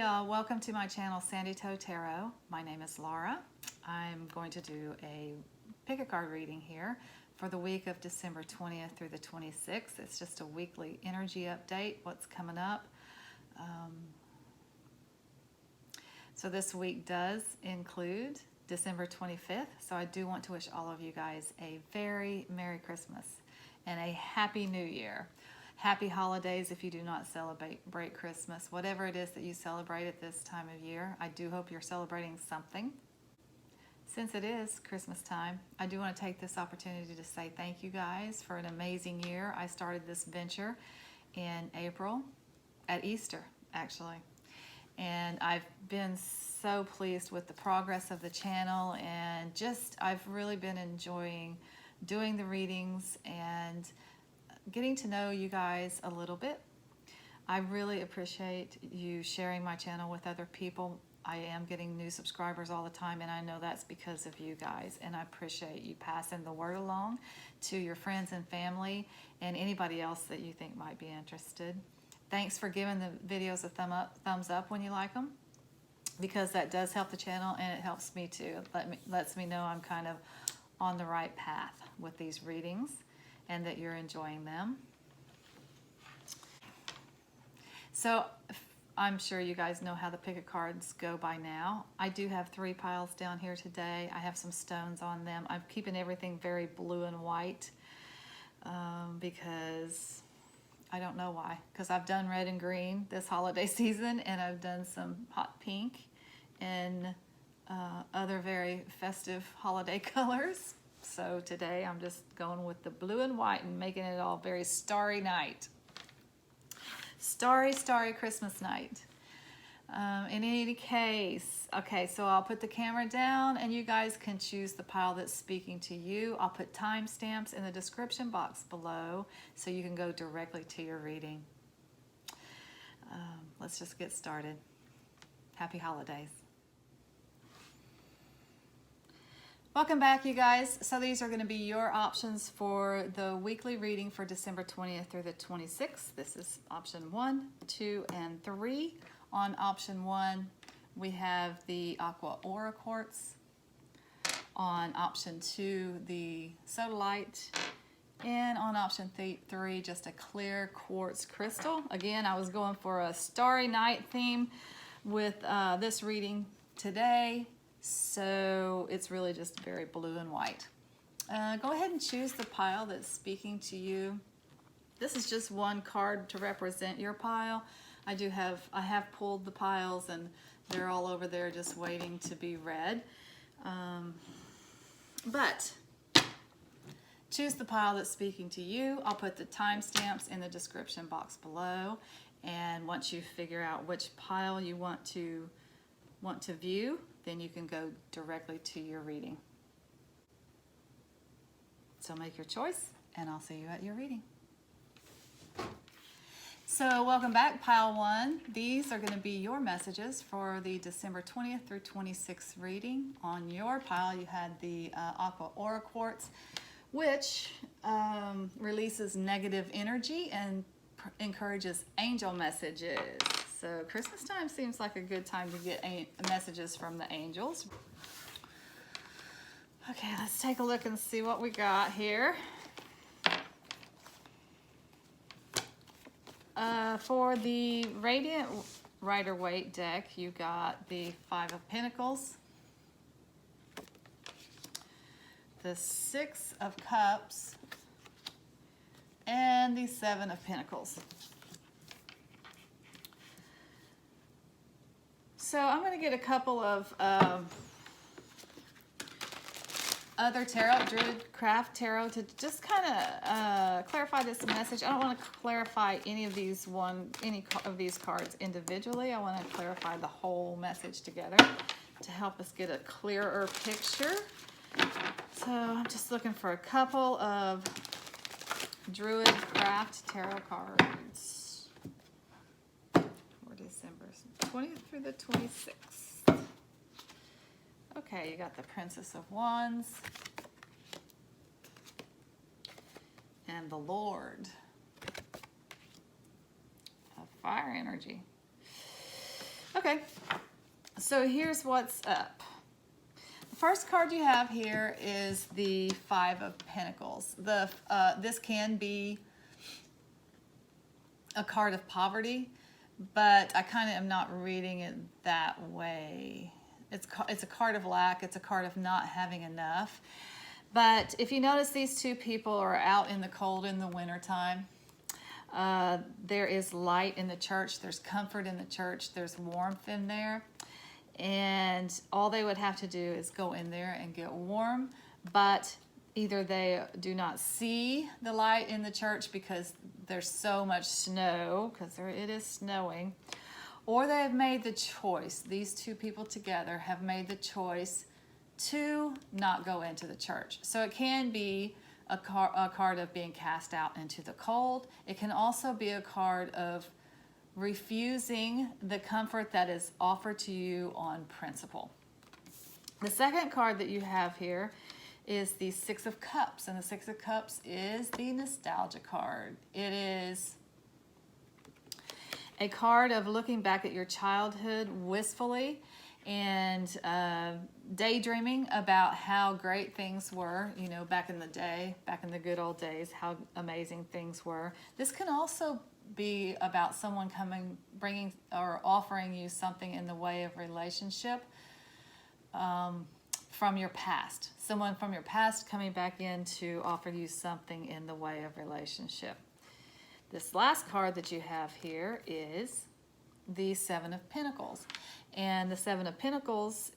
y'all, welcome to my channel Sandy Toe Tarot. My name is Laura. I'm going to do a pick a card reading here for the week of December 20th through the 26th. It's just a weekly energy update, what's coming up. So this week does include December 25th, so I do want to wish all of you guys a very Merry Christmas and a Happy New Year. Happy holidays if you do not celebrate Christmas. Whatever it is that you celebrate at this time of year, I do hope you're celebrating something. Since it is Christmas time, I do want to take this opportunity to say thank you guys for an amazing year. I started this venture in April, at Easter actually, and I've been so pleased with the progress of the channel, and I've really been enjoying doing the readings and getting to know you guys a little bit. I really appreciate you sharing my channel with other people. I am getting new subscribers all the time, and I know that's because of you guys, and I appreciate you passing the word along to your friends and family and anybody else that you think might be interested. Thanks for giving the videos a thumbs up when you like them, because that does help the channel, and it helps me too. Lets me know I'm kind of on the right path with these readings and that you're enjoying them. So I'm sure you guys know how the pick a cards go by now. I do have 3 piles down here today. I have some stones on them. I'm keeping everything very blue and white because I don't know why. Because I've done red and green this holiday season, and I've done some hot pink and other very festive holiday colors. So today I'm just going with the blue and white and making it all very starry night. Starry, starry Christmas night. In any case, okay, so I'll put the camera down and you guys can choose the pile that's speaking to you. I'll put timestamps in the description box below so you can go directly to your reading. Let's just get started. Happy holidays. Welcome back, you guys. So these are going to be your options for the weekly reading for December 20th through the 26th. This is option 1, 2, and 3. On option 1, we have the Aqua Quartz. On option 2, the Sodalite. And on option 3, just a clear quartz crystal. Again, I was going for a starry night theme with this reading today. So it's really just very blue and white. Go ahead and choose the pile that's speaking to you. This is just one card to represent your pile. I have pulled the piles, and they're all over there just waiting to be read. But choose the pile that's speaking to you. I'll put the timestamps in the description box below. And once you figure out which pile you want to view, then you can go directly to your reading. So make your choice, and I'll see you at your reading. So welcome back, pile 1. These are going to be your messages for the December 20th through 26th reading. On your pile, you had the Aqua Quartz, which releases negative energy and encourages angel messages. So Christmas time seems like a good time to get messages from the angels. Okay, let's take a look and see what we got here. For the Radiant Rider-Waite deck, you got the 5 of Pentacles, the 6 of Cups, and the 7 of Pentacles. So I'm going to get a couple of other tarot, Druid Craft Tarot, to just kind of clarify this message. I don't want to clarify any of these cards individually. I want to clarify the whole message together to help us get a clearer picture. So I'm just looking for a couple of Druid Craft Tarot cards for December 20th through the 26th. Okay, you got the Princess of Wands and the Lord of Fire energy. Okay, so here's what's up. The first card you have here is the Five of Pentacles. This can be a card of poverty, but I kind of am not reading it that way. It's a card of lack. It's a card of not having enough. But if you notice, these two people are out in the cold in the wintertime. There is light in the church. There's comfort in the church. There's warmth in there. And all they would have to do is go in there and get warm. But either they do not see the light in the church because there's so much snow, because it is snowing, or they have made the choice, these two people together have made the choice to not go into the church. So it can be a card of being cast out into the cold. It can also be a card of refusing the comfort that is offered to you on principle. The second card that you have here is the Six of Cups, and the Six of Cups is the nostalgia card. It is a card of looking back at your childhood wistfully and daydreaming about how great things were, you know, back in the day, back in the good old days, how amazing things were. This can also be about someone bringing or offering you something in the way of relationship from your past. Someone from your past coming back in to offer you something in the way of relationship. This last card that you have here is the Seven of Pentacles. And the Seven of Pentacles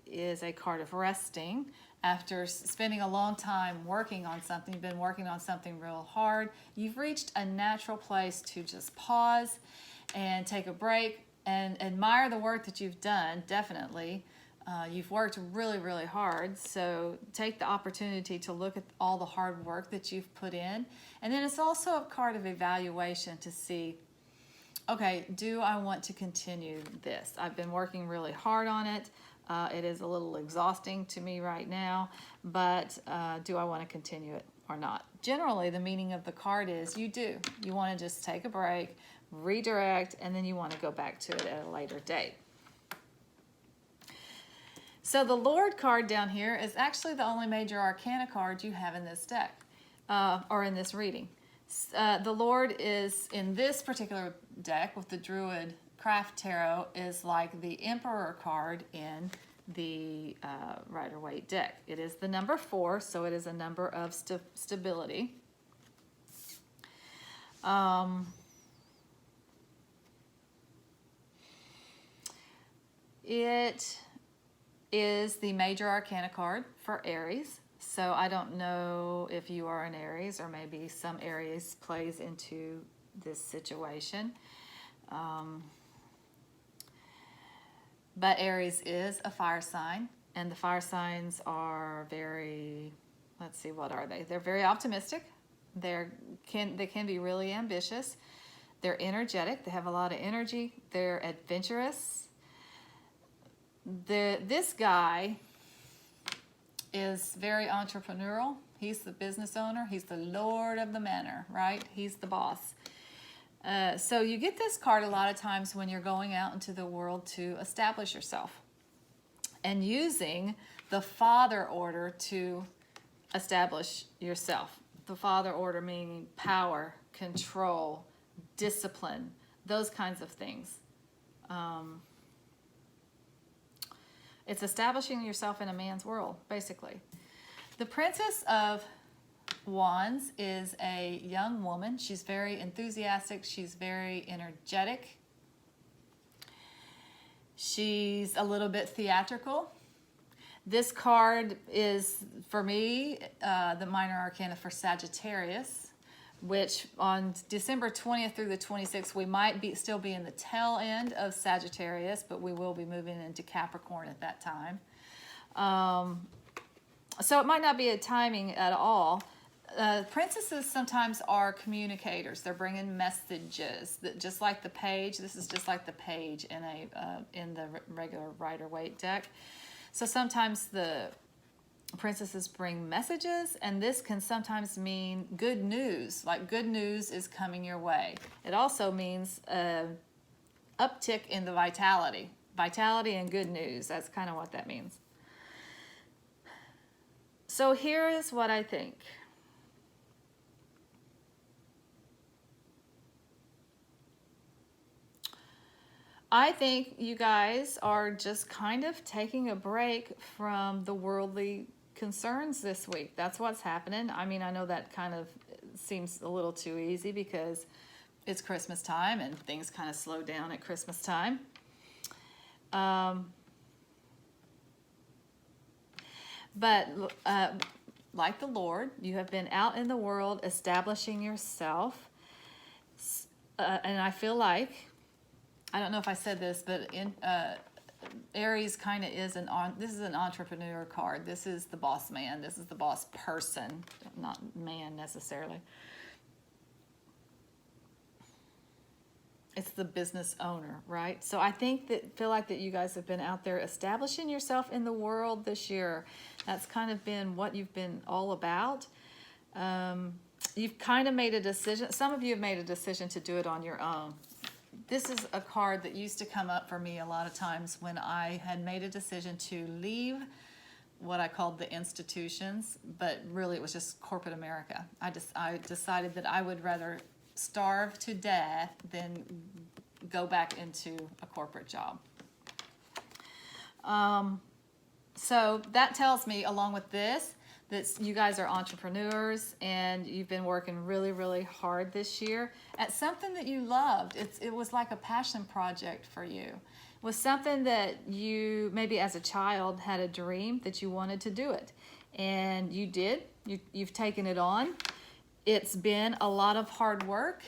is a card of resting. After spending a long time working on something, you've been working on something real hard, you've reached a natural place to just pause and take a break and admire the work that you've done, definitely. You've worked really, really hard, so take the opportunity to look at all the hard work that you've put in. And then it's also a card of evaluation to see, okay, do I want to continue this? I've been working really hard on it. It is a little exhausting to me right now, but do I want to continue it or not? Generally, the meaning of the card is you do. You want to just take a break, redirect, and then you want to go back to it at a later date. So the Lord card down here is actually the only major arcana card you have in this deck, or in this reading. The Lord is, in this particular deck with the Druid Craft Tarot, is like the Emperor card in the Rider-Waite deck. It is the number 4, so it is a number of stability. It is the major arcana card for Aries. So I don't know if you are an Aries, or maybe some Aries plays into this situation. But Aries is a fire sign, and the fire signs are very, let's see, what are they? They're very optimistic. They can be really ambitious. They're energetic. They have a lot of energy. They're adventurous. This guy is very entrepreneurial. He's the business owner. He's the lord of the manor, right? He's the boss. So you get this card a lot of times when you're going out into the world to establish yourself and using the Father order to establish yourself. The Father order meaning power, control, discipline, those kinds of things. It's establishing yourself in a man's world, basically. The Princess of Wands is a young woman. She's very enthusiastic. She's very energetic. She's a little bit theatrical. This card is, for me, the minor arcana for Sagittarius, which on December 20th through the 26th, we might still be in the tail end of Sagittarius, but we will be moving into Capricorn at that time. So it might not be a timing at all. Princesses sometimes are communicators. They're bringing messages, just like the page. This is just like the page in the regular Rider-Waite deck. So sometimes the princesses bring messages, and this can sometimes mean good news, like good news is coming your way. It also means uptick in the vitality. Vitality and good news. That's kind of what that means. So here is what I think. I think you guys are just kind of taking a break from the worldly concerns this week. That's what's happening. I mean, I know that kind of seems a little too easy because it's Christmas time and things kind of slow down at Christmas time. But like the Lord, you have been out in the world establishing yourself. And I feel like, I don't know if I said this, but in Aries kind of is this is an entrepreneur card. This is the boss man. This is the boss person, not man necessarily. It's the business owner, right? So I feel like that you guys have been out there establishing yourself in the world this year. That's kind of been what you've been all about. You've kind of made a decision. Some of you have made a decision to do it on your own. This is a card that used to come up for me a lot of times when I had made a decision to leave what I called the institutions, but really it was just corporate America. I decided that I would rather starve to death than go back into a corporate job. So that tells me, along with this, that you guys are entrepreneurs and you've been working really, really hard this year at something that you loved. It was like a passion project for you. It was something that you, maybe as a child, had a dream that you wanted to do it. And you did. You've taken it on. It's been a lot of hard work,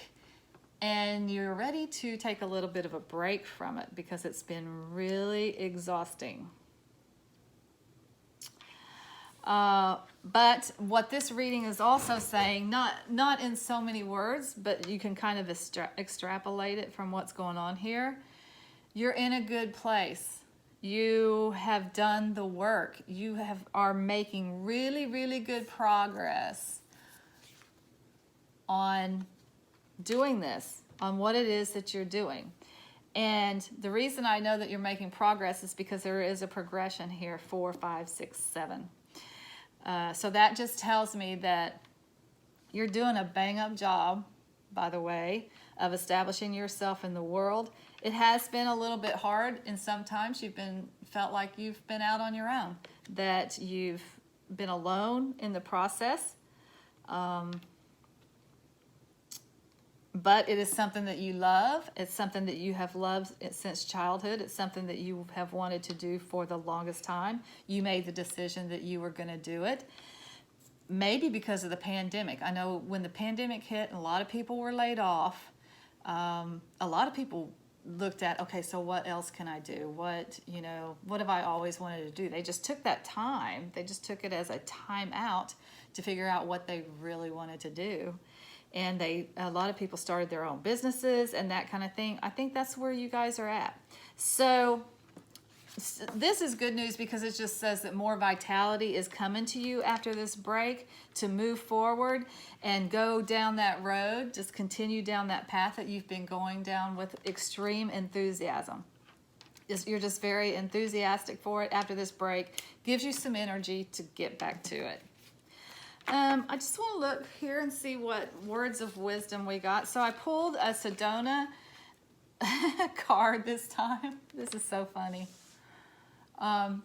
and you're ready to take a little bit of a break from it because it's been really exhausting. But what this reading is also saying, not in so many words, but you can kind of extrapolate it from what's going on here. You're in a good place. You have done the work. You are making really, really good progress on doing this, on what it is that you're doing. And the reason I know that you're making progress is because there is a progression here, 4, 5, 6, 7. So that just tells me that you're doing a bang-up job, by the way, of establishing yourself in the world. It has been a little bit hard, and sometimes felt like you've been out on your own, that you've been alone in the process. But it is something that you love. It's something that you have loved since childhood. It's something that you have wanted to do for the longest time. You made the decision that you were going to do it. Maybe because of the pandemic. I know when the pandemic hit and a lot of people were laid off, a lot of people looked at, okay, so what else can I do? What have I always wanted to do? They just took that time. They just took it as a time out to figure out what they really wanted to do. And a lot of people started their own businesses and that kind of thing. I think that's where you guys are at. So this is good news because it just says that more vitality is coming to you after this break to move forward and go down that road. Just continue down that path that you've been going down with extreme enthusiasm. You're just very enthusiastic for it after this break. Gives you some energy to get back to it. I just want to look here and see what words of wisdom we got. So I pulled a Sedona card this time. This is so funny.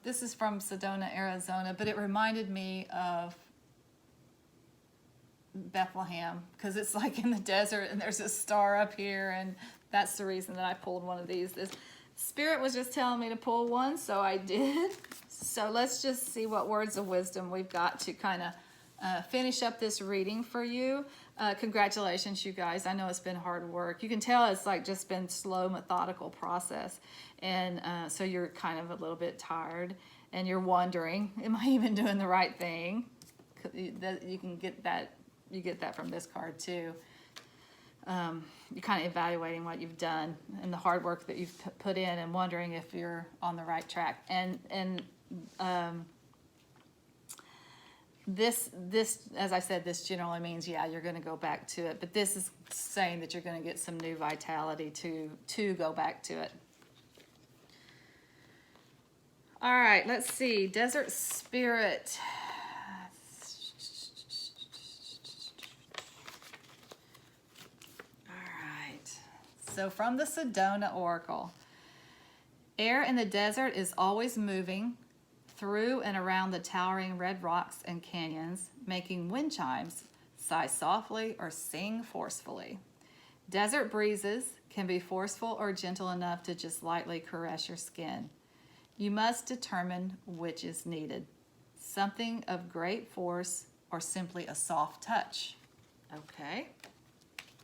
This is from Sedona, Arizona, but it reminded me of Bethlehem because it's like in the desert and there's a star up here, and that's the reason that I pulled one of these. This Spirit was just telling me to pull one, so I did. So let's just see what words of wisdom we've got to kind of finish up this reading for you. Congratulations, you guys. I know it's been hard work. You can tell it's like just been slow, methodical process. And so you're kind of a little bit tired and you're wondering, am I even doing the right thing? You can get that. You get that from this card too. You're kind of evaluating what you've done and the hard work that you've put in and wondering if you're on the right track. And this, as I said, this generally means, yeah, you're going to go back to it. But this is saying that you're going to get some new vitality to go back to it. All right, let's see. Desert Spirit. So from the Sedona Oracle, air in the desert is always moving through and around the towering red rocks and canyons, making wind chimes sigh softly or sing forcefully. Desert breezes can be forceful or gentle enough to just lightly caress your skin. You must determine which is needed, something of great force or simply a soft touch. Okay,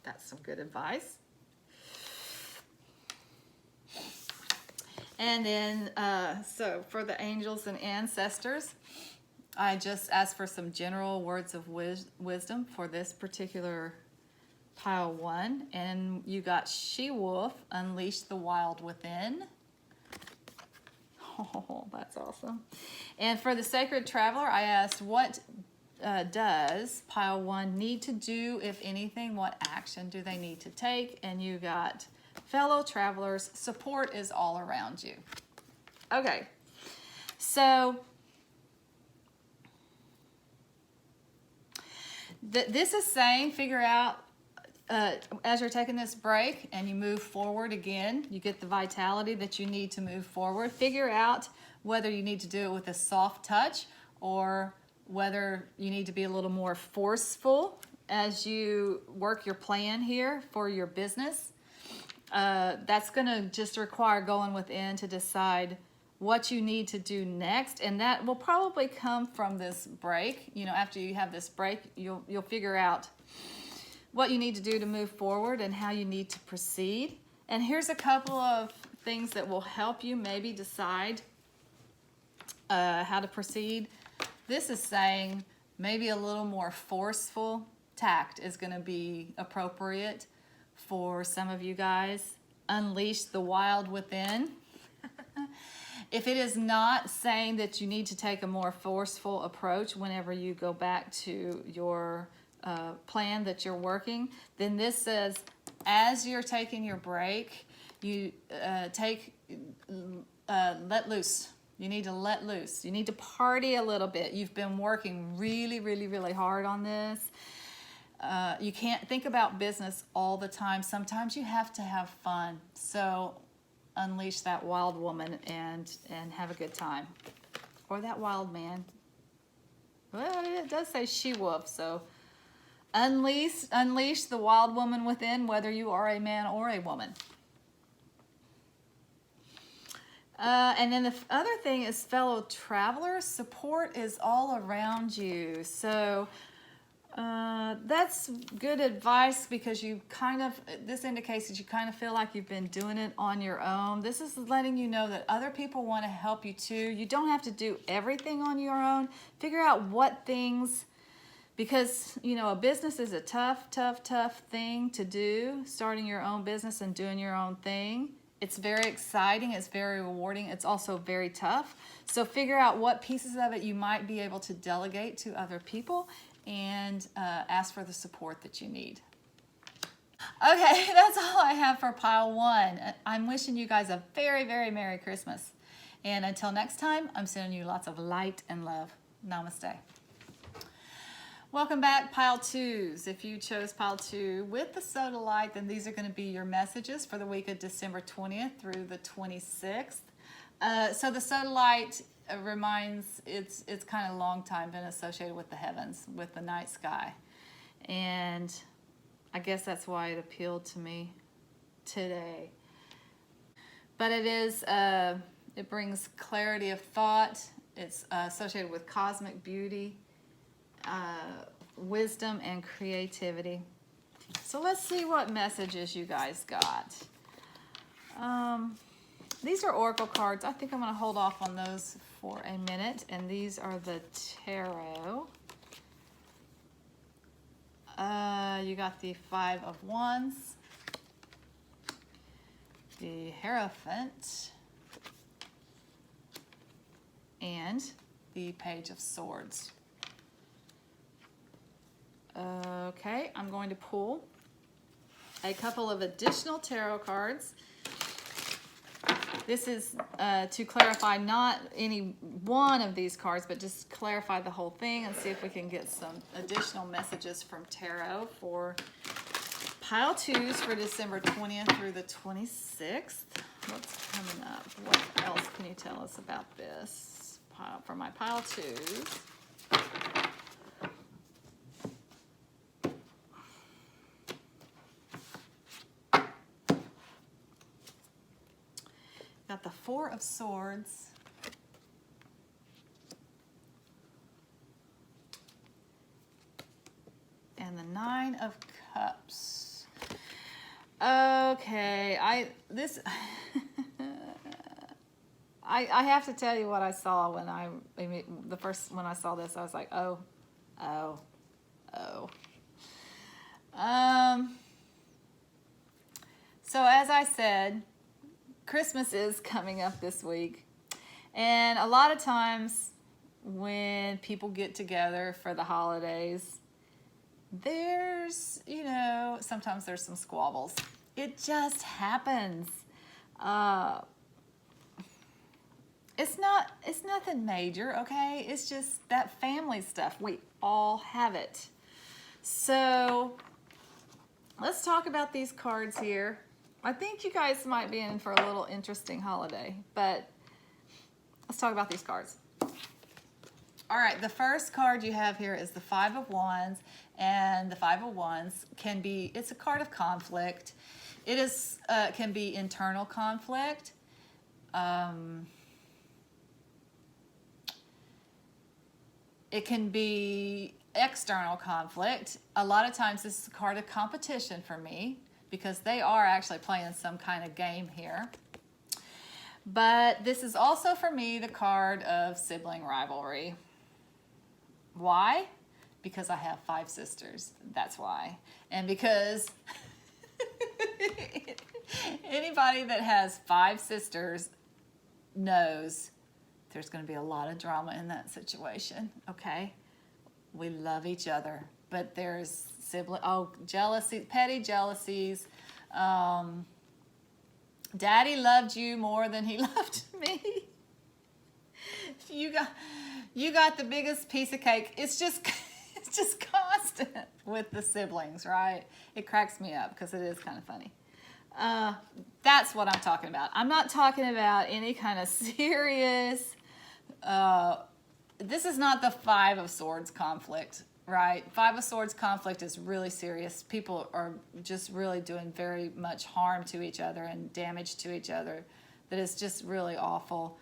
that's some good advice. And then, so for the angels and ancestors, I just asked for some general words of wisdom for this particular pile 1. And you got She-Wolf, Unleash the Wild Within. Oh, that's awesome. And for the Sacred Traveler, I asked, what does pile 1 need to do, if anything? What action do they need to take? And you got, fellow travelers, support is all around you. Okay, so this is saying, figure out, as you're taking this break and you move forward again, you get the vitality that you need to move forward. Figure out whether you need to do it with a soft touch or whether you need to be a little more forceful as you work your plan here for your business. That's going to just require going within to decide what you need to do next, and that will probably come from this break. You know, after you have this break, you'll figure out what you need to do to move forward and how you need to proceed. And here's a couple of things that will help you maybe decide how to proceed. This is saying maybe a little more forceful tact is going to be appropriate for some of you guys. Unleash the wild within. If it is not saying that you need to take a more forceful approach whenever you go back to your plan that you're working, then this says, as you're taking your break, you let loose. You need to let loose. You need to party a little bit. You've been working really, really, really hard on this. You can't think about business all the time. Sometimes you have to have fun. So unleash that wild woman and have a good time. Or that wild man. Well, it does say she-wolf, so unleash the wild woman within, whether you are a man or a woman. And then the other thing is, fellow travelers, support is all around you. So that's good advice, because you this indicates that you kind of feel like you've been doing it on your own. This is letting you know that other people want to help you too. You don't have to do everything on your own. Figure out what things, because, you know, a business is a tough thing to do, starting your own business and doing your own thing. It's very exciting, it's very rewarding, it's also very tough. So figure out what pieces of it you might be able to delegate to other people, and ask for the support that you need. Okay, that's all I have for pile 1. I'm wishing you guys a very, very Merry Christmas. And until next time, I'm sending you lots of light and love. Namaste. Welcome back, pile 2s. If you chose pile 2 with the Sodalite, then these are going to be your messages for the week of December 20th through the 26th. So the Sodalite reminds, it's kind of long time been associated with the heavens, with the night sky. And I guess that's why it appealed to me today. But it is, it brings clarity of thought. It's associated with cosmic beauty, wisdom, and creativity. So let's see what messages you guys got. These are oracle cards. I think I'm going to hold off on those for a minute. And these are the tarot. You got the 5 of Wands, the Hierophant, and the Page of Swords. Okay, I'm going to pull a couple of additional tarot cards. This is to clarify not any one of these cards, but just clarify the whole thing and see if we can get some additional messages from tarot for pile 2s for December 20th through the 26th. What's coming up? What else can you tell us about this pile for my pile 2s? Got the 4 of Swords. And the 9 of Cups. Okay, I have to tell you what I saw when when I saw this, I was like, oh. So as I said, Christmas is coming up this week, and a lot of times when people get together for the holidays, there's, sometimes there's some squabbles. It just happens. It's nothing major, okay? It's just that family stuff. We all have it. So let's talk about these cards here. I think you guys might be in for a little interesting holiday, but let's talk about these cards. All right, the first card you have here is the 5 of Wands, and the 5 of Wands it's a card of conflict. It is can be internal conflict. It can be external conflict. A lot of times this is a card of competition for me, because they are actually playing some kind of game here. But this is also for me the card of sibling rivalry. Why? Because I have 5 sisters. That's why. And because anybody that has 5 sisters knows there's going to be a lot of drama in that situation, okay? We love each other, but there's jealousy, petty jealousies. Daddy loved you more than he loved me. You got the biggest piece of cake. It's just constant with the siblings, right? It cracks me up because it is kind of funny. That's what I'm talking about. I'm not talking about any kind of serious. This is not the 5 of Swords conflict, right? 5 of Swords conflict is really serious. People are just really doing very much harm to each other and damage to each other that is just really awful.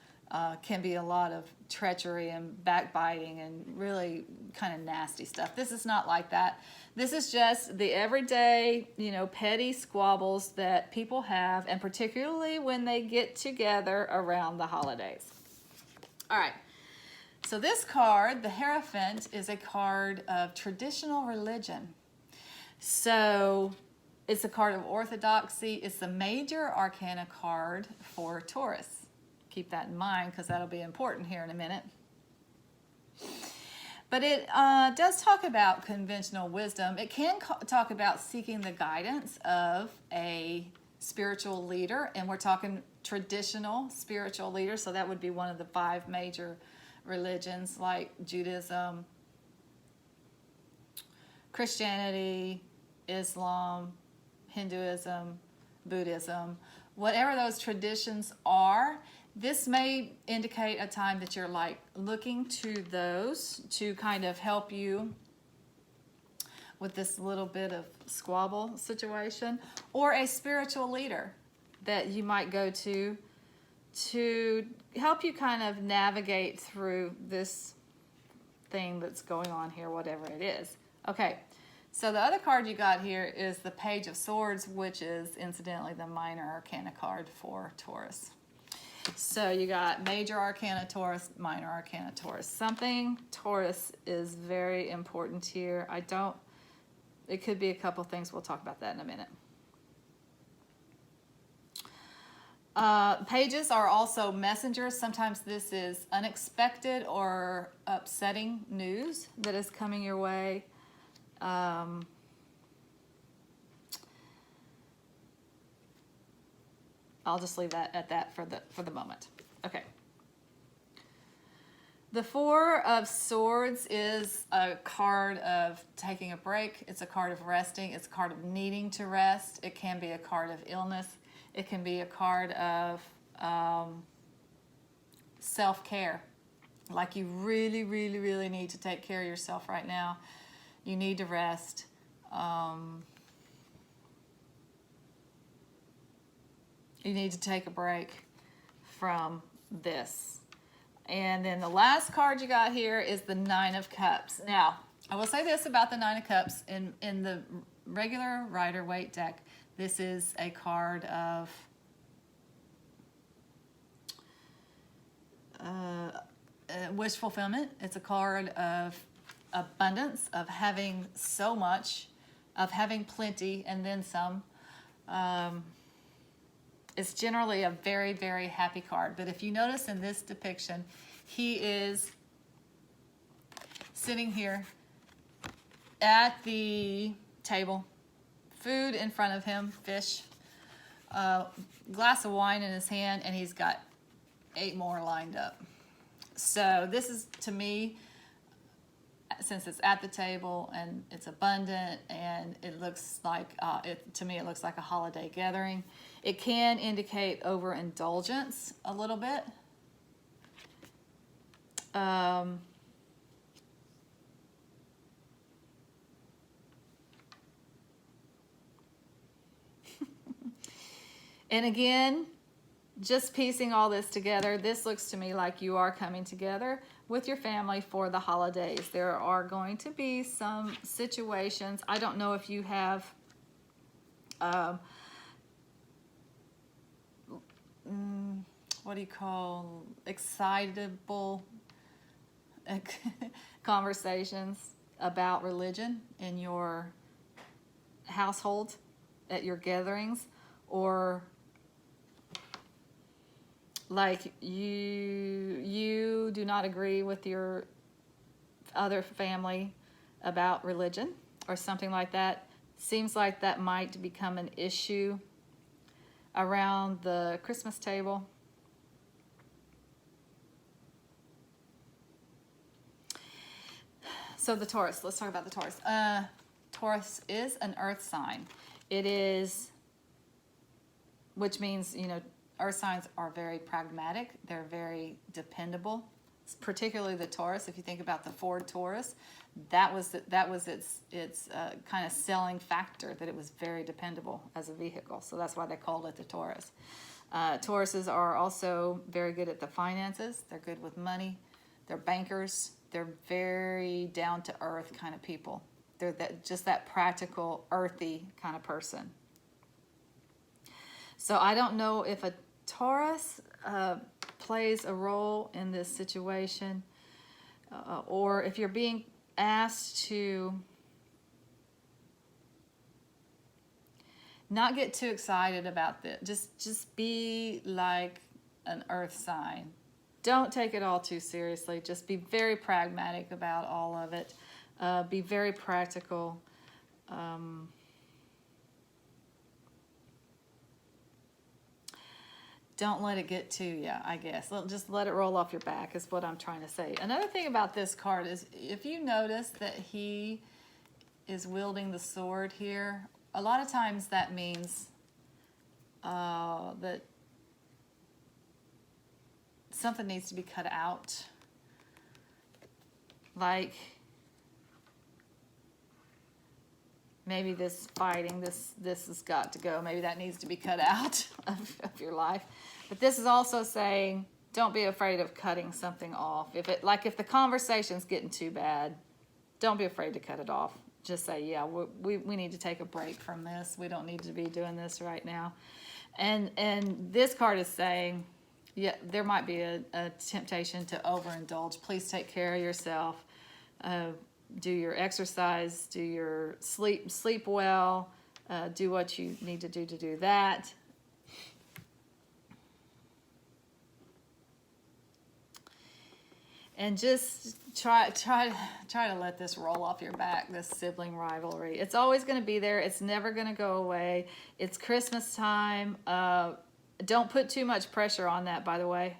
Can be a lot of treachery and backbiting and really kind of nasty stuff. This is not like that. This is just the everyday, petty squabbles that people have, and particularly when they get together around the holidays. All right. So this card, the Hierophant, is a card of traditional religion. So it's a card of orthodoxy. It's the major arcana card for Taurus. Keep that in mind because that'll be important here in a minute. But it does talk about conventional wisdom. It can talk about seeking the guidance of a spiritual leader, and we're talking traditional spiritual leader, so that would be one of the 5 major religions like Judaism, Christianity, Islam, Hinduism, Buddhism. Whatever those traditions are, this may indicate a time that you're looking to those to kind of help you with this little bit of squabble situation, or a spiritual leader that you might go to help you kind of navigate through this thing that's going on here, whatever it is. Okay, so the other card you got here is the Page of Swords, which is incidentally the minor arcana card for Taurus. So you got major arcana Taurus, minor arcana Taurus. Something Taurus is very important here. It could be a couple things. We'll talk about that in a minute. Pages are also messengers. Sometimes this is unexpected or upsetting news that is coming your way. I'll just leave that at that for the moment. Okay. The Four of Swords is a card of taking a break. It's a card of resting. It's a card of needing to rest. It can be a card of illness. It can be a card of self-care. Like you really, really, really need to take care of yourself right now. You need to rest. You need to take a break from this. And then the last card you got here is the Nine of Cups. Now, I will say this about the Nine of Cups. In the regular Rider-Waite deck, this is a card of wish fulfillment. It's a card of abundance, of having so much, of having plenty and then some. It's generally a very, very happy card. But if you notice in this depiction, he is sitting here at the table, food in front of him, fish, glass of wine in his hand, and he's got 8 more lined up. So this is, to me, since it's at the table and it's abundant and it looks like, to me it looks like a holiday gathering. It can indicate overindulgence a little bit. And again, just piecing all this together, this looks to me like you are coming together with your family for the holidays. There are going to be some situations. I don't know if you have what do you call excitable conversations about religion in your household, at your gatherings, or like you do not agree with your other family about religion or something like that. Seems like that might become an issue around the Christmas table. So the Taurus, let's talk about the Taurus. Taurus is an earth sign. It is, which means, you know, earth signs are very pragmatic. They're very dependable, particularly the Taurus. If you think about the Ford Taurus, that was its kind of selling factor, that it was very dependable as a vehicle. So that's why they called it the Taurus. Tauruses are also very good at the finances. They're good with money. They're bankers. They're very down to earth kind of people. They're just that practical, earthy kind of person. So I don't know if a Taurus plays a role in this situation, or if you're being asked to not get too excited about this. Just be like an earth sign. Don't take it all too seriously. Just be very pragmatic about all of it. Be very practical. Don't let it get to you, I guess. Just let it roll off your back is what I'm trying to say. Another thing about this card is if you notice that he is wielding the sword here, a lot of times that means that something needs to be cut out. Like maybe this fighting, this has got to go. Maybe that needs to be cut out of your life. But this is also saying, don't be afraid of cutting something off. If the conversation's getting too bad, don't be afraid to cut it off. Just say, yeah, we need to take a break from this. We don't need to be doing this right now. And this card is saying, yeah, there might be a temptation to overindulge. Please take care of yourself. Do your exercise, do your sleep well, do what you need to do that. and just try to let this roll off your back, this sibling rivalry. It's always going to be there. It's never going to go away. It's Christmas time. Don't put too much pressure on that, by the way,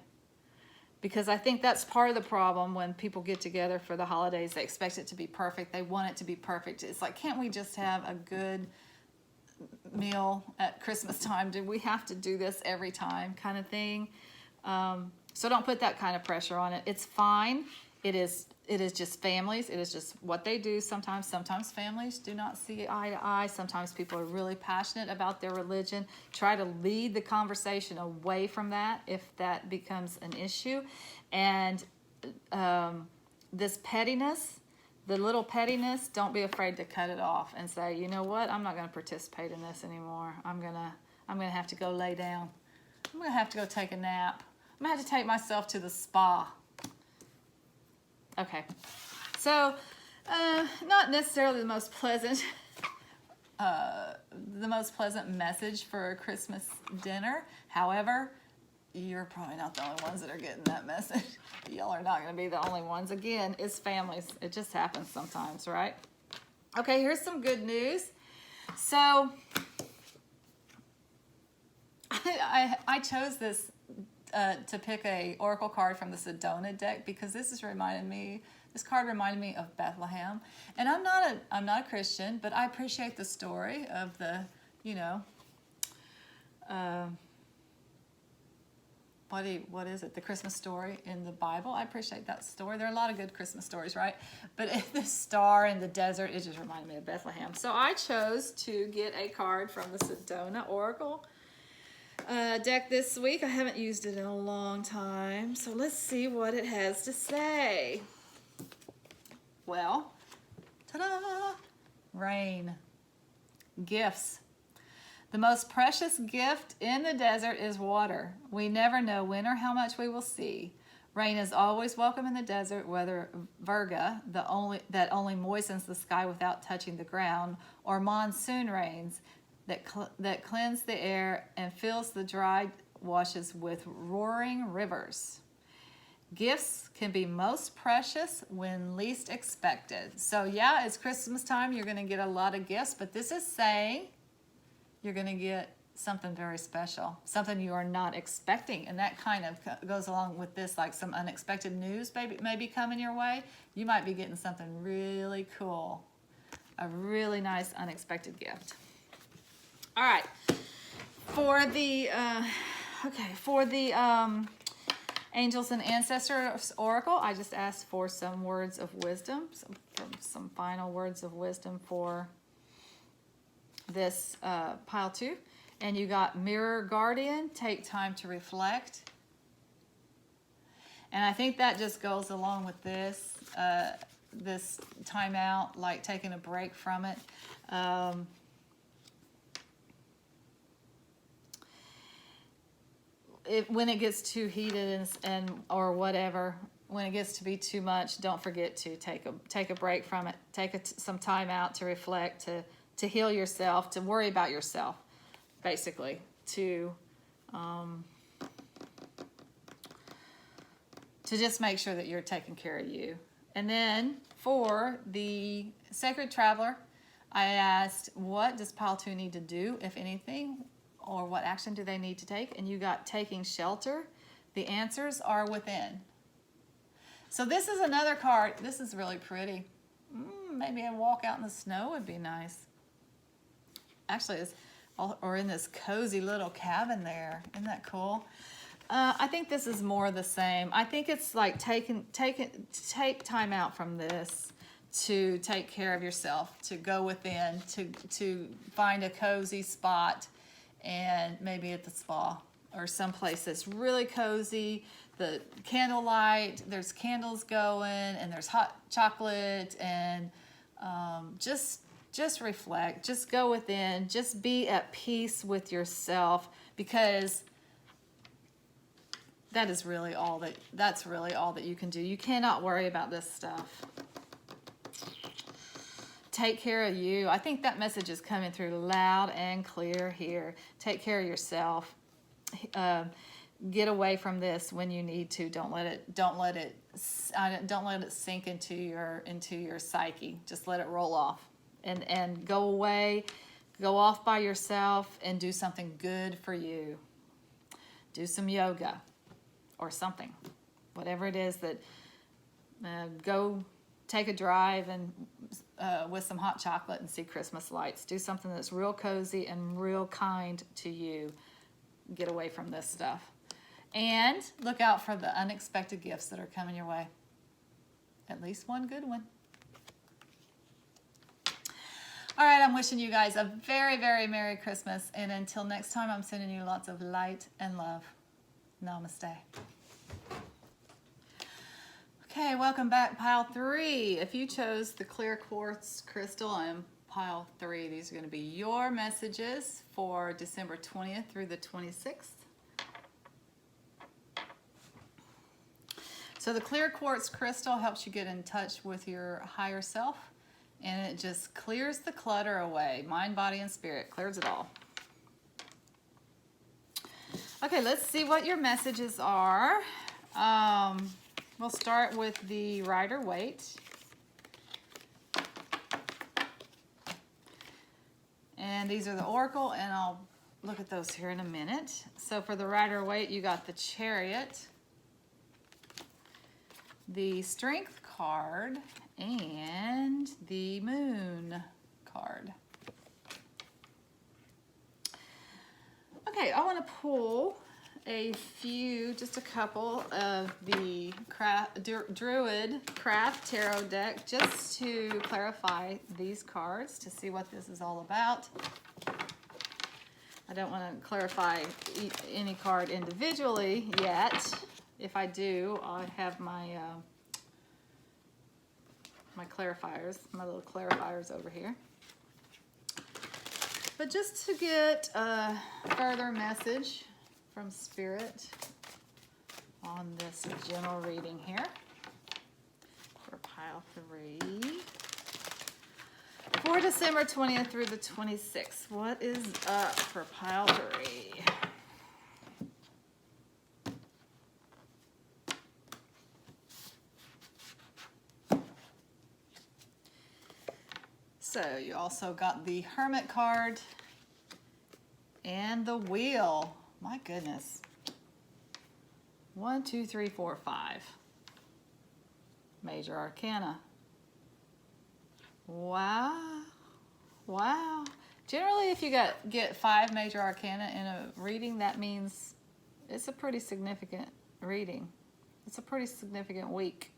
because I think that's part of the problem when people get together for the holidays. They expect it to be perfect. They want it to be perfect. It's like, can't we just have a good meal at Christmas time? Do we have to do this every time, kind of thing? So don't put that kind of pressure on it. It's fine. It is just families. It is just what they do sometimes. Sometimes families do not see eye to eye. Sometimes people are really passionate about their religion. Try to lead the conversation away from that if that becomes an issue. And this pettiness, the little pettiness, don't be afraid to cut it off and say, you know what, I'm not going to participate in this anymore. I'm gonna have to go lay down. I'm gonna have to go take a nap. I'm gonna have to take myself to the spa. Okay, so not necessarily the most pleasant message for a Christmas dinner. However, you're probably not the only ones that are getting that message. Y'all are not going to be the only ones. Again, it's families. It just happens sometimes, right? Okay, here's some good news. So I chose this to pick a oracle card from the Sedona deck because this card reminded me of Bethlehem. And I'm not a Christian, but I appreciate the story of the, what is it? The Christmas story in the Bible. I appreciate that story. There are a lot of good Christmas stories, right? But the star in the desert, it just reminded me of Bethlehem. So I chose to get a card from the Sedona Oracle deck this week. I haven't used it in a long time. So let's see what it has to say. Well, ta-da! Rain. Gifts. The most precious gift in the desert is water. We never know when or how much we will see. Rain is always welcome in the desert, whether Virga, that only moistens the sky without touching the ground, or monsoon rains that cleanse the air and fills the dried washes with roaring rivers. Gifts can be most precious when least expected. So yeah, it's Christmas time. You're going to get a lot of gifts, but this is saying you're going to get something very special, something you are not expecting. And that kind of goes along with this, like some unexpected news maybe coming your way. You might be getting something really cool, a really nice unexpected gift. All right, for the Angels and Ancestors Oracle, I just asked for some words of wisdom, some final words of wisdom for this pile 2. And you got Mirror Guardian, take time to reflect. And I think that just goes along with this, this time out, like taking a break from it. When it gets too heated or whatever, when it gets to be too much, don't forget to take a break from it. Take some time out to reflect, to heal yourself, to worry about yourself, basically, to just make sure that you're taking care of you. And then for the Sacred Traveler, I asked, what does pile 2 need to do, if anything, or what action do they need to take? And you got taking shelter. The answers are within. So this is another card. This is really pretty. Maybe a walk out in the snow would be nice. Actually, or in this cozy little cabin there. Isn't that cool? I think this is more of the same. I think it's like take time out from this to take care of yourself, to go within, to find a cozy spot, and maybe at the spa or someplace that's really cozy. The candlelight, there's candles going, and there's hot chocolate, and just reflect, just go within, just be at peace with yourself, because that's really all that you can do. You cannot worry about this stuff. Take care of you. I think that message is coming through loud and clear here. Take care of yourself. get away from this when you need to. Don't let it sink into your psyche. Just let it roll off and go away, go off by yourself and do something good for you. Do some yoga or something, whatever it is that. Go take a drive and with some hot chocolate and see Christmas lights. Do something that's real cozy and real kind to you. Get away from this stuff. And look out for the unexpected gifts that are coming your way. At least one good one. All right, I'm wishing you guys a very, very Merry Christmas. And until next time, I'm sending you lots of light and love. Namaste. Okay, welcome back, pile 3. If you chose the clear quartz crystal on pile 3, these are going to be your messages for December 20th through the 26th. So the clear quartz crystal helps you get in touch with your higher self, and it just clears the clutter away. Mind, body, and spirit. Clears it all. Okay, let's see what your messages are. We'll start with the Rider-Waite. And these are the Oracle, and I'll look at those here in a minute. So for the Rider-Waite, you got the Chariot, the Strength card, and the Moon card. Okay, I want to pull just a couple of the Druid Craft Tarot deck just to clarify these cards to see what this is all about. I don't want to clarify any card individually yet. If I do, I have my my clarifiers, my little clarifiers over here. But just to get a further message from Spirit on this general reading here for pile 3 for December 20th through the 26th. What is up for pile 3? So you also got the Hermit card and the Wheel. My goodness. 1, 2, 3, 4, 5. Major Arcana. Wow. Wow. Generally, if you get 5 Major Arcana in a reading, that means it's a pretty significant reading. It's a pretty significant week.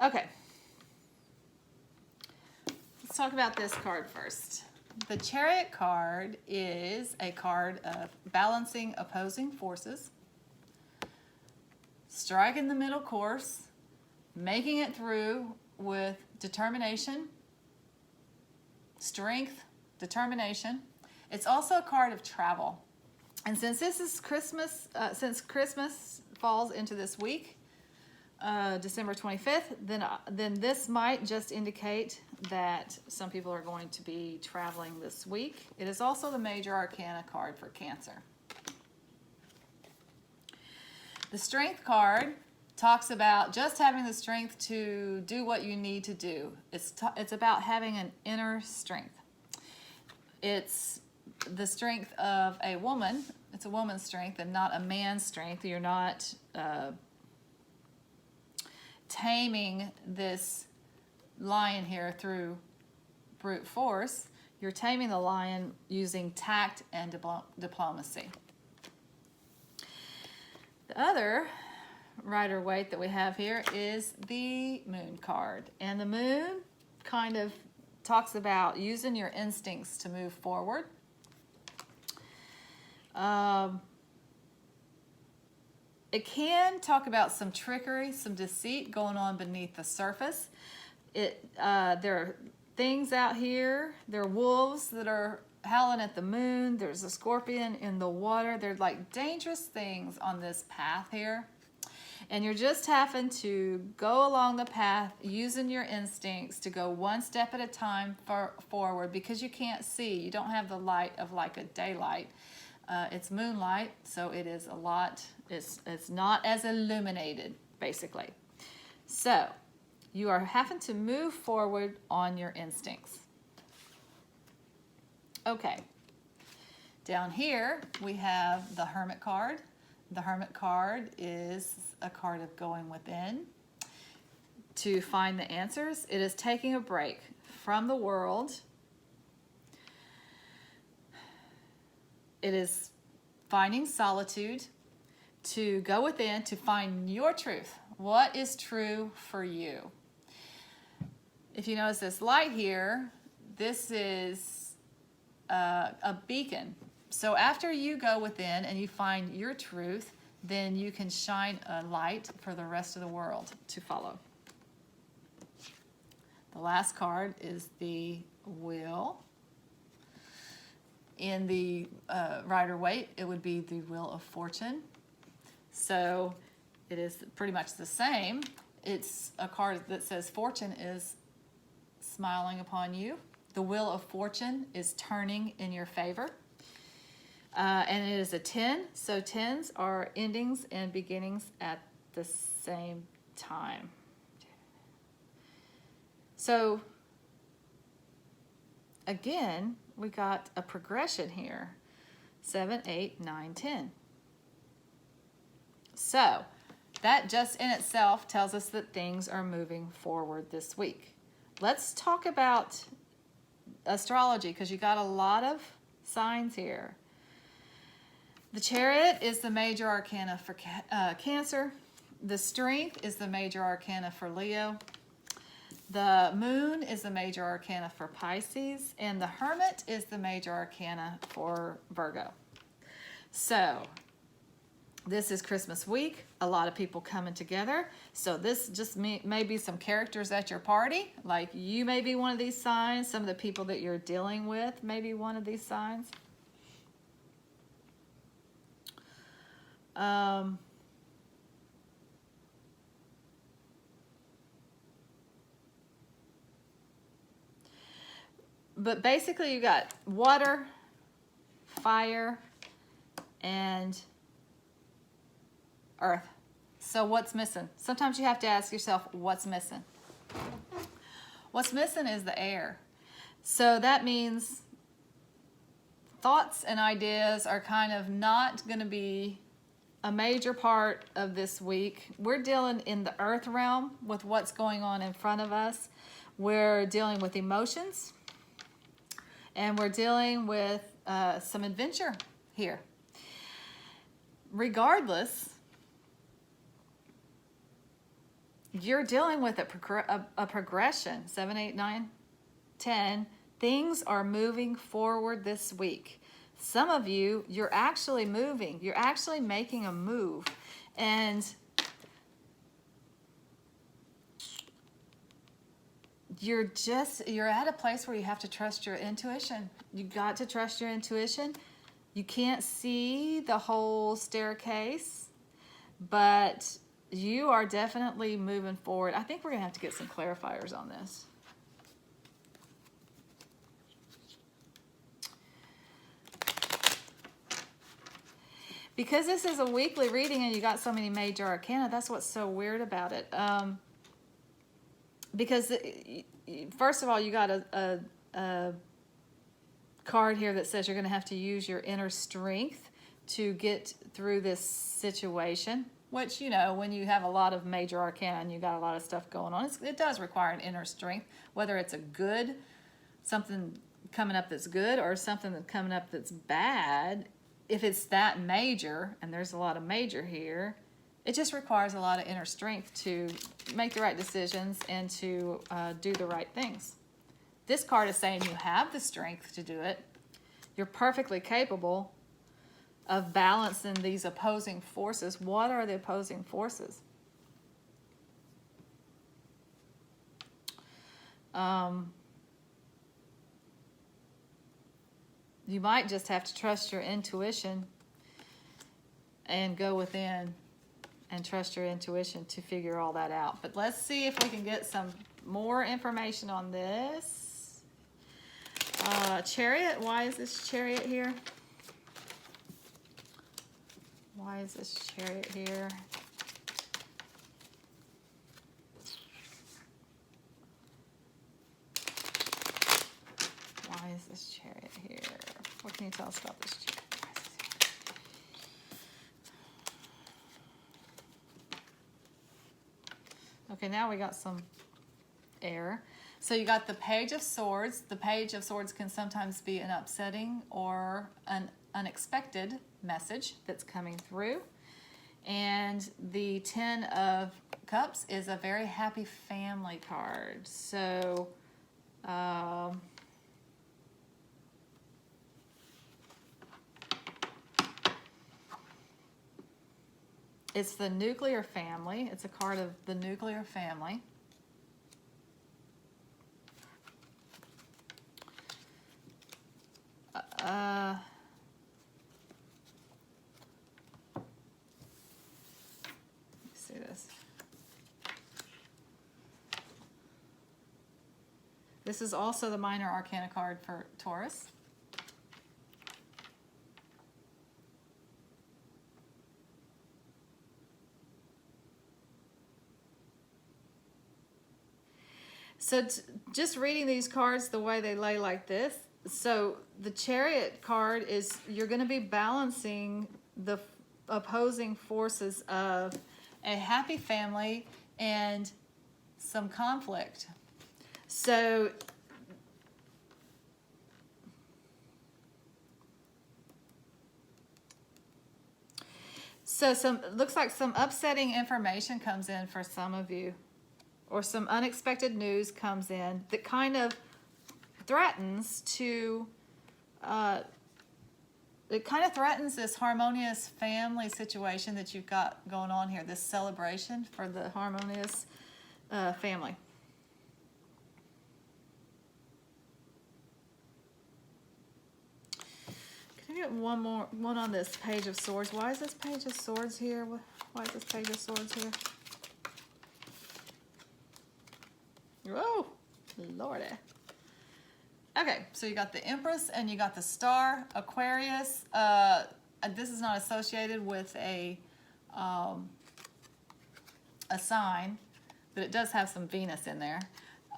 Okay. Let's talk about this card first. The Chariot card is a card of balancing opposing forces, striking the middle course, making it through with determination, strength, determination. It's also a card of travel. And since this is Christmas, since Christmas falls into this week, December 25th, then this might just indicate that some people are going to be traveling this week. It is also the Major Arcana card for Cancer. The Strength card talks about just having the strength to do what you need to do. It's about having an inner strength. It's the strength of a woman. It's a woman's strength and not a man's strength. You're not taming this lion here through brute force. You're taming the lion using tact and diplomacy. The other Rider-Waite that we have here is the Moon card. And the Moon kind of talks about using your instincts to move forward. It can talk about some trickery, some deceit going on beneath the surface. There are things out here. There are wolves that are howling at the moon. There's a scorpion in the water. There's like dangerous things on this path here. And you're just having to go along the path using your instincts to go one step at a time forward because you can't see. You don't have the light of like a daylight. It's moonlight, so it is a lot, it's not as illuminated, basically. So, you are having to move forward on your instincts. Okay. Down here, we have the Hermit card. The Hermit card is a card of going within to find the answers. It is taking a break from the world. It is finding solitude to go within to find your truth. What is true for you? If you notice this light here, this is a beacon. So after you go within and you find your truth, then you can shine a light for the rest of the world to follow. The last card is the Wheel. In the Rider-Waite, it would be the Wheel of Fortune. So it is pretty much the same. It's a card that says fortune is smiling upon you. The Wheel of Fortune is turning in your favor. And it is a 10. So 10s are endings and beginnings at the same time. So again, we got a progression here. 7, 8, 9, 10. So that just in itself tells us that things are moving forward this week. Let's talk about astrology, because you got a lot of signs here. The Chariot is the major arcana for Cancer. The Strength is the major arcana for Leo. The Moon is the major arcana for Pisces. And the Hermit is the major arcana for Virgo. So this is Christmas week. A lot of people coming together. So this just may be some characters at your party. Like you may be one of these signs. Some of the people that you're dealing with may be one of these signs. But basically you got water, fire, and earth. So what's missing? Sometimes you have to ask yourself, what's missing? What's missing is the air. So that means thoughts and ideas are kind of not going to be a major part of this week. We're dealing in the earth realm with what's going on in front of us. We're dealing with emotions. And we're dealing with some adventure here. Regardless, you're dealing with a progression. 7, 8, 9, 10. Things are moving forward this week. Some of you, you're actually moving. You're actually making a move. And you're at a place where you have to trust your intuition. You got to trust your intuition. You can't see the whole staircase, but you are definitely moving forward. I think we're going to have to get some clarifiers on this. Because this is a weekly reading and you got so many major arcana, that's what's so weird about it. Because first of all, you got a card here that says you're going to have to use your inner strength to get through this situation. Which, you know, when you have a lot of major arcana and you got a lot of stuff going on, it does require an inner strength. Whether it's something coming up that's good or something that's coming up that's bad, if it's that major, and there's a lot of major here, it just requires a lot of inner strength to make the right decisions and to do the right things. This card is saying you have the strength to do it. You're perfectly capable of balancing these opposing forces. What are the opposing forces? You might just have to trust your intuition and go within and trust your intuition to figure all that out. But let's see if we can get some more information on this. Chariot, why is this Chariot here? Why is this Chariot here? Why is this Chariot here? What can you tell us about this Chariot? Okay, now we got some air. So you got the Page of Swords. The Page of Swords can sometimes be an upsetting or an unexpected message that's coming through. And the Ten of Cups is a very happy family card. So, it's the nuclear family. It's a card of the nuclear family. Let's see this. This is also the Minor Arcana card for Taurus. So just reading these cards the way they lay like this, so the Chariot card is you're going to be balancing the opposing forces of a happy family and some conflict. So looks like some upsetting information comes in for some of you, or some unexpected news comes in that kind of threatens to, it kind of threatens this harmonious family situation that you've got going on here, this celebration for the harmonious family. Can I get one on this Page of Swords? Why is this Page of Swords here? Why is this Page of Swords here? Oh, Lordy. Okay, so you got the Empress and you got the Star, Aquarius. This is not associated with a sign, but it does have some Venus in there.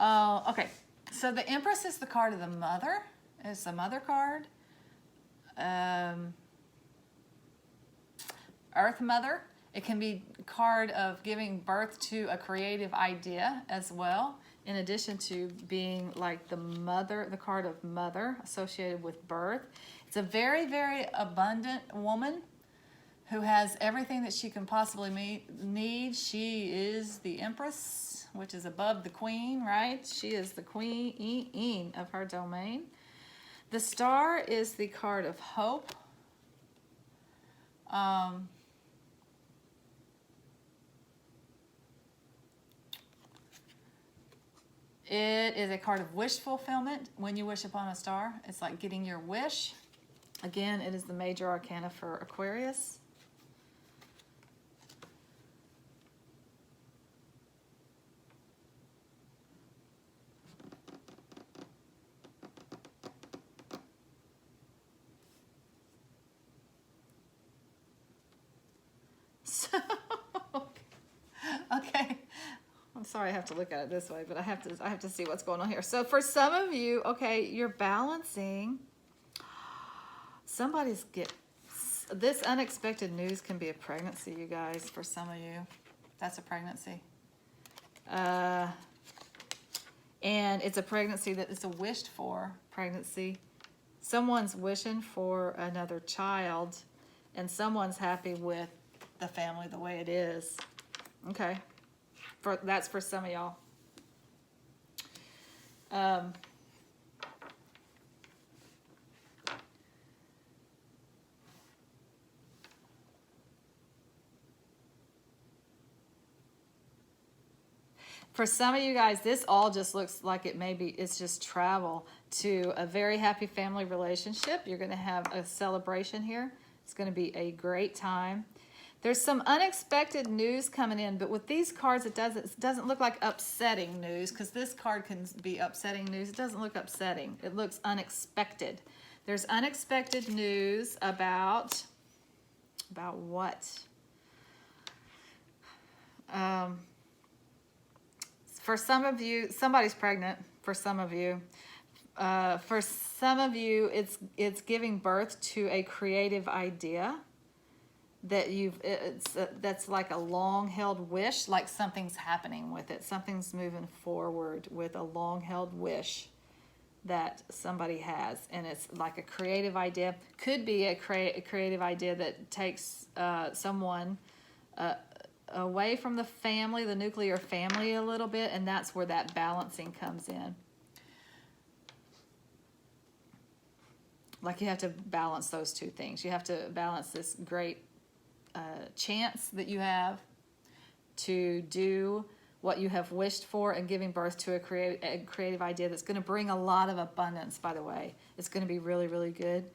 Okay, so the Empress is the card of the mother. It's the mother card. Earth Mother. It can be a card of giving birth to a creative idea as well, in addition to being like the mother, the card of mother associated with birth. It's a very, very abundant woman who has everything that she can possibly need. She is the Empress, which is above the Queen, right? She is the queen of her domain. The Star is the card of hope. It is a card of wish fulfillment. When you wish upon a star, it's like getting your wish. Again, it is the major arcana for Aquarius. So, okay. I'm sorry I have to look at it this way, but I have to see what's going on here. So for some of you, okay, you're balancing. This unexpected news can be a pregnancy, you guys, for some of you. That's a pregnancy. And it's a pregnancy that is a wished for pregnancy. Someone's wishing for another child, and someone's happy with the family the way it is. Okay. That's for some of y'all. For some of you guys, this all just looks like it's just travel to a very happy family relationship. You're going to have a celebration here. It's going to be a great time. There's some unexpected news coming in, but with these cards, it doesn't look like upsetting news, because this card can be upsetting news. It doesn't look upsetting. It looks unexpected. There's unexpected news about about what. For some of you, somebody's pregnant. For some of you, it's giving birth to a creative idea that that's like a long-held wish, like something's happening with it. Something's moving forward with a long-held wish that somebody has, and it's like a creative idea. Could be a creative idea that takes someone away from the family, the nuclear family, a little bit, and that's where that balancing comes in. Like you have to balance those two things. You have to balance this great chance that you have to do what you have wished for and giving birth to a creative idea that's going to bring a lot of abundance, by the way. It's going to be really, really good.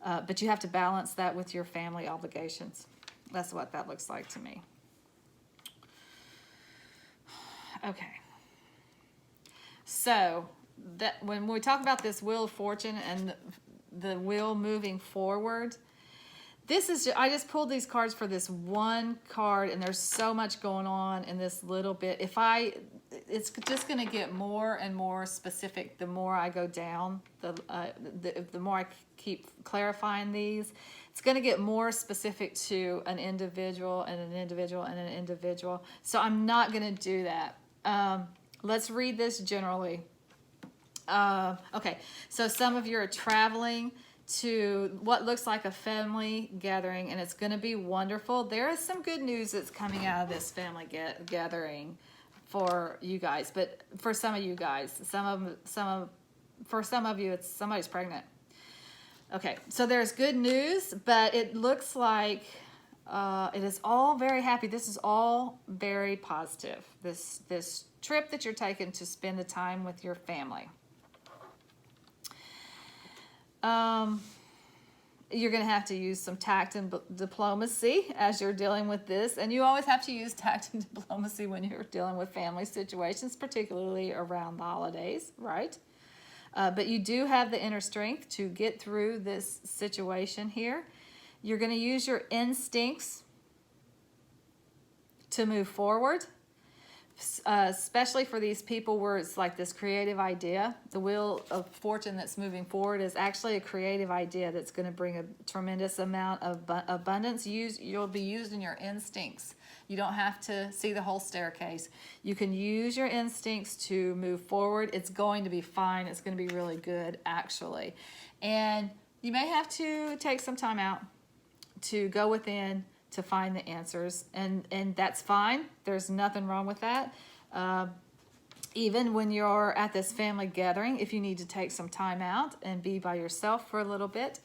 But you have to balance that with your family obligations. That's what that looks like to me. Okay. So that when we talk about this Wheel of Fortune and the wheel moving forward, this is I just pulled these cards for this one card, and there's so much going on in this little bit. It's just going to get more and more specific the more I go down. The more I keep clarifying these, it's going to get more specific to an individual and an individual and an individual. So I'm not going to do that. Let's read this generally. Okay, so some of you are traveling to what looks like a family gathering, and it's going to be wonderful. There is some good news that's coming out of this family gathering for you guys, but for some of you guys, for some of you, it's somebody's pregnant. Okay, so there's good news, but it looks like it is all very happy. This is all very positive. This trip that you're taking to spend the time with your family. You're going to have to use some tact and diplomacy as you're dealing with this. And you always have to use tact and diplomacy when you're dealing with family situations, particularly around the holidays, right? But you do have the inner strength to get through this situation here. You're going to use your instincts to move forward. Especially for these people where it's like this creative idea. The Wheel of Fortune that's moving forward is actually a creative idea that's going to bring a tremendous amount of abundance. You'll be using your instincts. You don't have to see the whole staircase. You can use your instincts to move forward. It's going to be fine. It's going to be really good, actually. And you may have to take some time out to go within to find the answers, and that's fine. There's nothing wrong with that. Even when you're at this family gathering, if you need to take some time out and be by yourself for a little bit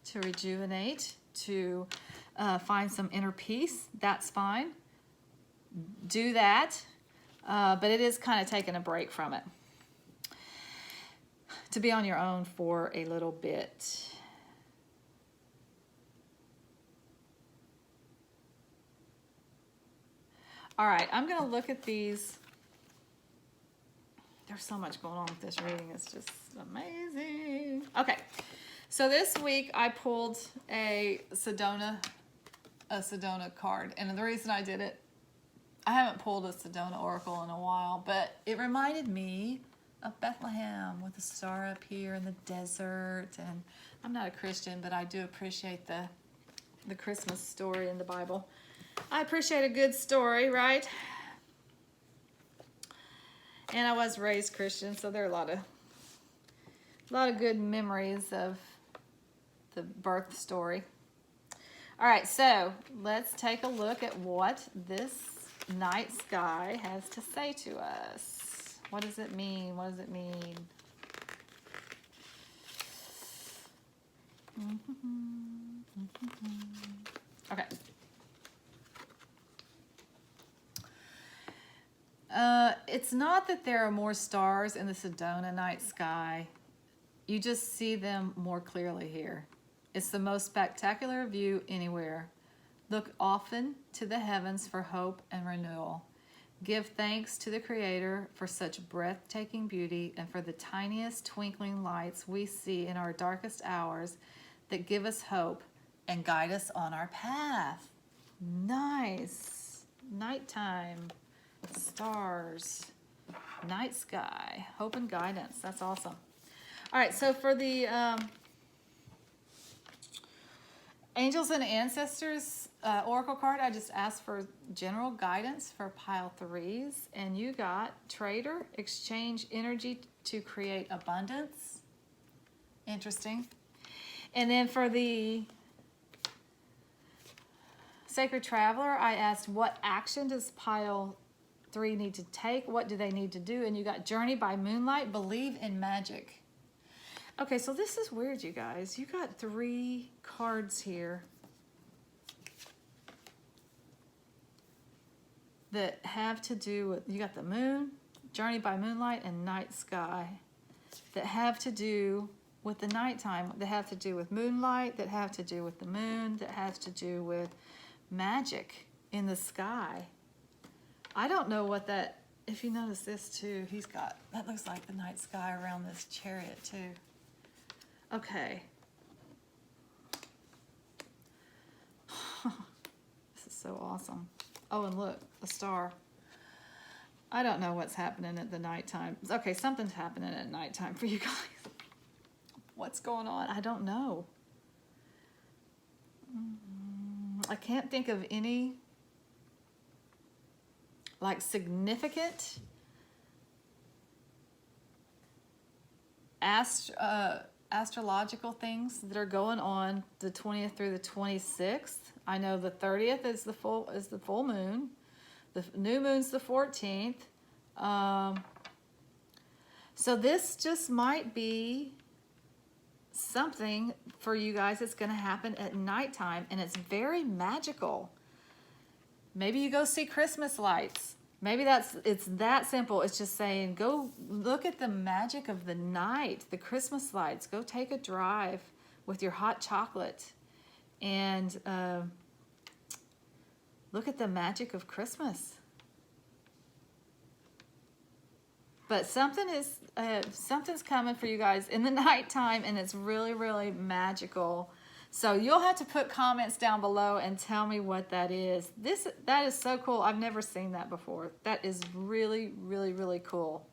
to rejuvenate, to find some inner peace, that's fine. Do that, but it is kind of taking a break from it. To be on your own for a little bit. All right, I'm going to look at these. There's so much going on with this reading. It's just amazing. Okay, so this week I pulled a Sedona card. And the reason I did it, I haven't pulled a Sedona oracle in a while, but it reminded me of Bethlehem with the star up here in the desert. And I'm not a Christian, but I do appreciate the Christmas story in the Bible. I appreciate a good story, right? And I was raised Christian, so there are a lot of good memories of the birth story. All right, so let's take a look at what this night sky has to say to us. What does it mean? What does it mean? Okay. It's not that there are more stars in the Sedona night sky. You just see them more clearly here. It's the most spectacular view anywhere. Look often to the heavens for hope and renewal. Give thanks to the Creator for such breathtaking beauty and for the tiniest twinkling lights we see in our darkest hours that give us hope and guide us on our path. Nice. Nighttime, stars, night sky, hope and guidance. That's awesome. All right, so for the Angels and Ancestors Oracle card, I just asked for general guidance for pile 3s, and you got Trader, exchange energy to create abundance. Interesting. And then for the Sacred Traveler, I asked what action does pile 3 need to take? What do they need to do? And you got Journey by Moonlight, believe in magic. Okay, so this is weird, you guys. You got 3 cards here that have to do with, you got the moon, Journey by Moonlight, and Night Sky, that have to do with the nighttime, that have to do with moonlight, that have to do with the moon, that has to do with magic in the sky. I don't know what that, if you notice this too, he's got, that looks like the night sky around this chariot too. Okay. This is so awesome. Oh, and look, a star. I don't know what's happening at the nighttime. Okay, something's happening at nighttime for you guys. What's going on? I don't know. I can't think of any like significant astrological things that are going on the 20th through the 26th. I know the 30th is the full moon. The new moon's the 14th. So this just might be something for you guys that's going to happen at nighttime, and it's very magical. Maybe you go see Christmas lights. Maybe it's that simple. It's just saying, go look at the magic of the night, the Christmas lights. Go take a drive with your hot chocolate and look at the magic of Christmas. But something's coming for you guys in the nighttime, and it's really, really magical. So you'll have to put comments down below and tell me what that is. That is so cool. I've never seen that before. That is really, really, really cool.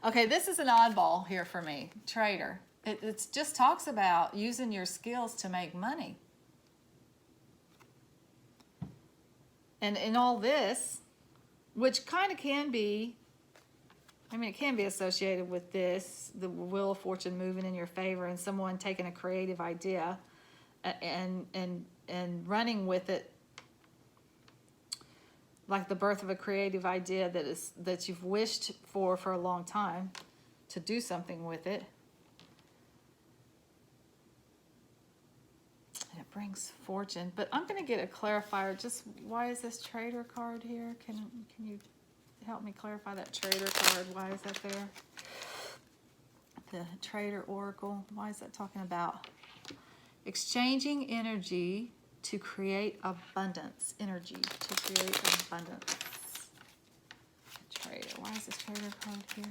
Okay, this is an oddball here for me, Trader. It just talks about using your skills to make money. And in all this, which kind of can be, I mean, it can be associated with this, the Wheel of Fortune moving in your favor and someone taking a creative idea and running with it, like the birth of a creative idea that you've wished for a long time, to do something with it. And it brings fortune. But I'm going to get a clarifier. Just why is this Trader card here? Can you help me clarify that Trader card? Why is that there? The Trader Oracle. Why is that talking about exchanging energy to create abundance? Energy to create abundance. Trader. Why is this Trader card here?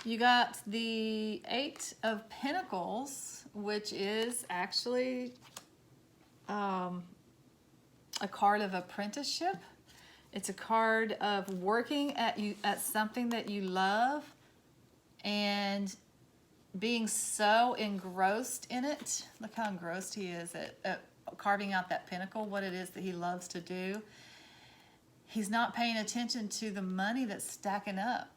You got the 8 of Pentacles, which is actually a card of apprenticeship. It's a card of working at something that you love and being so engrossed in it. Look how engrossed he is at carving out that pentacle, what it is that he loves to do. He's not paying attention to the money that's stacking up.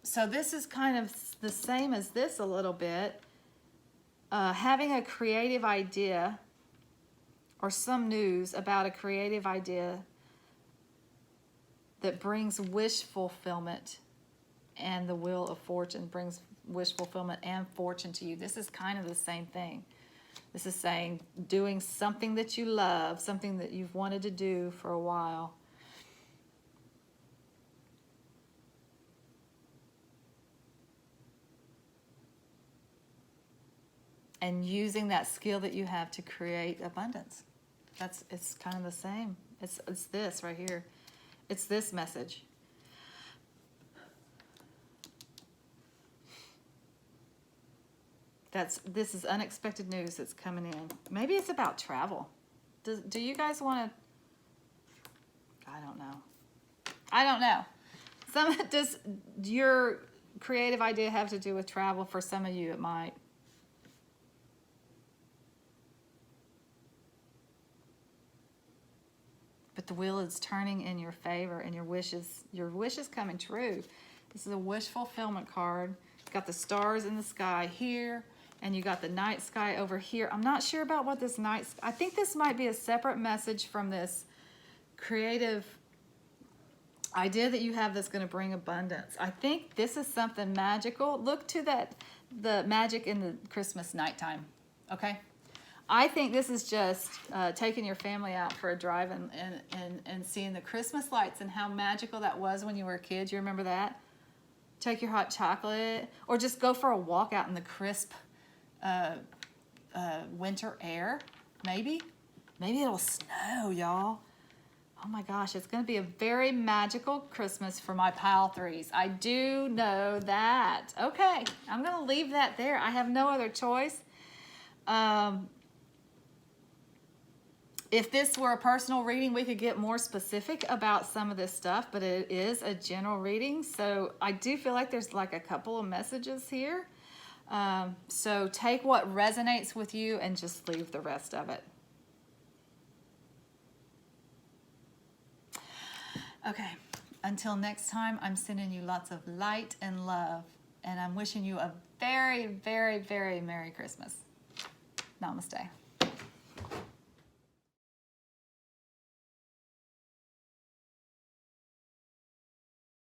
So this is kind of the same as this a little bit. Having a creative idea or some news about a creative idea that brings wish fulfillment, and the Wheel of Fortune brings wish fulfillment and fortune to you. This is kind of the same thing. This is saying doing something that you love, something that you've wanted to do for a while. And using that skill that you have to create abundance. It's kind of the same. It's this right here. It's this message. This is unexpected news that's coming in. Maybe it's about travel. Do you guys want to? I don't know. I don't know. Does your creative idea have to do with travel? For some of you, it might. But the wheel is turning in your favor, and your wish is coming true. This is a wish fulfillment card. Got the stars in the sky here, and you got the night sky over here. I'm not sure about what this I think this might be a separate message from this creative idea that you have that's going to bring abundance. I think this is something magical. Look to the magic in the Christmas nighttime, okay? I think this is just taking your family out for a drive and seeing the Christmas lights and how magical that was when you were a kid. You remember that? Take your hot chocolate, or just go for a walk out in the crisp winter air. Maybe it'll snow, y'all. Oh my gosh, it's going to be a very magical Christmas for my pile threes. I do know that. Okay, I'm going to leave that there. I have no other choice. If this were a personal reading, we could get more specific about some of this stuff, but it is a general reading. So I do feel like there's like a couple of messages here. So take what resonates with you and just leave the rest of it. Okay, until next time, I'm sending you lots of light and love, and I'm wishing you a very, very, very Merry Christmas. Namaste.